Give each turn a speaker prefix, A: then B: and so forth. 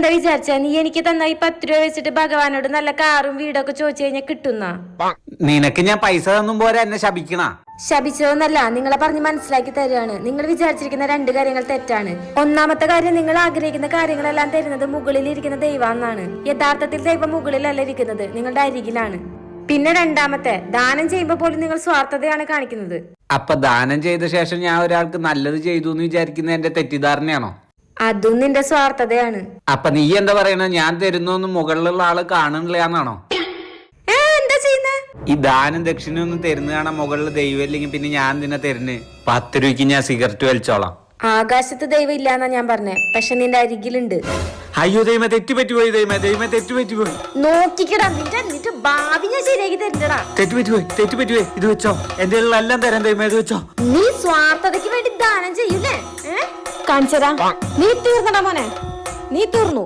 A: എന്താ വിചാരിച്ച നീ എനിക്ക് തന്ന ഈ 10 രൂപ വെച്ചിട്ട് ഭഗവാനോട് നല്ല കാറും വീടൊക്കെ ചോദിച്ചു കഴിഞ്ഞാൽ കിട്ടുന്ന?
B: നിനക്ക് ഞാൻ പൈസ തന്നും പോരാ എന്നെ ശപിക്കണ?
A: ശപിച്ചതൊന്നല്ല, നിങ്ങളെ പറഞ്ഞ് മനസ്സിലാക്കി തരികയാണ്. നിങ്ങൾ വിചാരിച്ചിരിക്കുന്ന 2 കാര്യങ്ങൾ തെറ്റാണ്. ഒന്നാമത്തെ കാര്യം, നിങ്ങൾ ആഗ്രഹിക്കുന്ന കാര്യങ്ങളെല്ലാം തരുന്നത് മുകളിൽ ഇരിക്കുന്ന ദൈവമെന്നാണ്. യഥാർത്ഥത്തിൽ ദൈവം മുകളിലല്ല ഇരിക്കുന്നത്, നിങ്ങളുടെ അരികിലാണ്. പിന്നെ രണ്ടാമത്തെ, ദാനം ചെയ്യുമ്പോൾ പോലും നിങ്ങൾ സ്വാർത്ഥതയാണ് കാണിക്കുന്നത്.
B: അപ്പൊ ദാനം ചെയ്ത ശേഷം ഞാൻ ഒരാൾക്ക് നല്ലത് ചെയ്തു എന്ന് വിചാരിക്കുന്ന എന്റെ തെറ്റിദ്ധാരണയാണോ?
A: അതും നിന്റെ സ്വാർത്ഥതയാണ്.
B: അപ്പൊ നീ എന്താ പറയണ? ഞാൻ തരുന്നൊന്നും മുകളിലുള്ള ആള് കാണണില്ലാന്നാണോ?
A: എന്താ ചെയ്യുന്നേ?
B: ഈ ദാനം ദക്ഷിണൊന്നും തരുന്ന കാണാൻ മുകളിൽ ദൈവം ഇല്ലെങ്കിൽ പിന്നെ ഞാൻ തന്നെ തരുന്ന്. 10 രൂപയ്ക്ക് ഞാൻ സിഗരറ്റ് വലിച്ചോളാം.
A: ആകാശത്ത് ദൈവം ഇല്ലാന്നാ ഞാൻ പറഞ്ഞേ, പക്ഷെ നിന്റെ അരികിലുണ്ട്.
B: അയ്യോ ദൈവമേ, തെറ്റുപറ്റിപ്പോയി. ദൈവമേ തെറ്റുപറ്റിപ്പോയി.
A: നോക്കിക്കടാ, നിന്റെ ഭാവി ഞാൻ ശരിയാക്കി തരണ്ടടാ.
B: തെറ്റുപറ്റിപ്പോയി. ഇത് വെച്ചോ, എന്റെ എല്ലാം തരാൻ ദൈവമേ, ഇത് വെച്ചോ.
A: നീ സ്വാർത്ഥതയ്ക്ക് വേണ്ടി ദാനം ചെയ്യൂലേ? കാണിച്ചതാ. നീ തീർന്നടാ മോനെ, നീ തീർന്നു.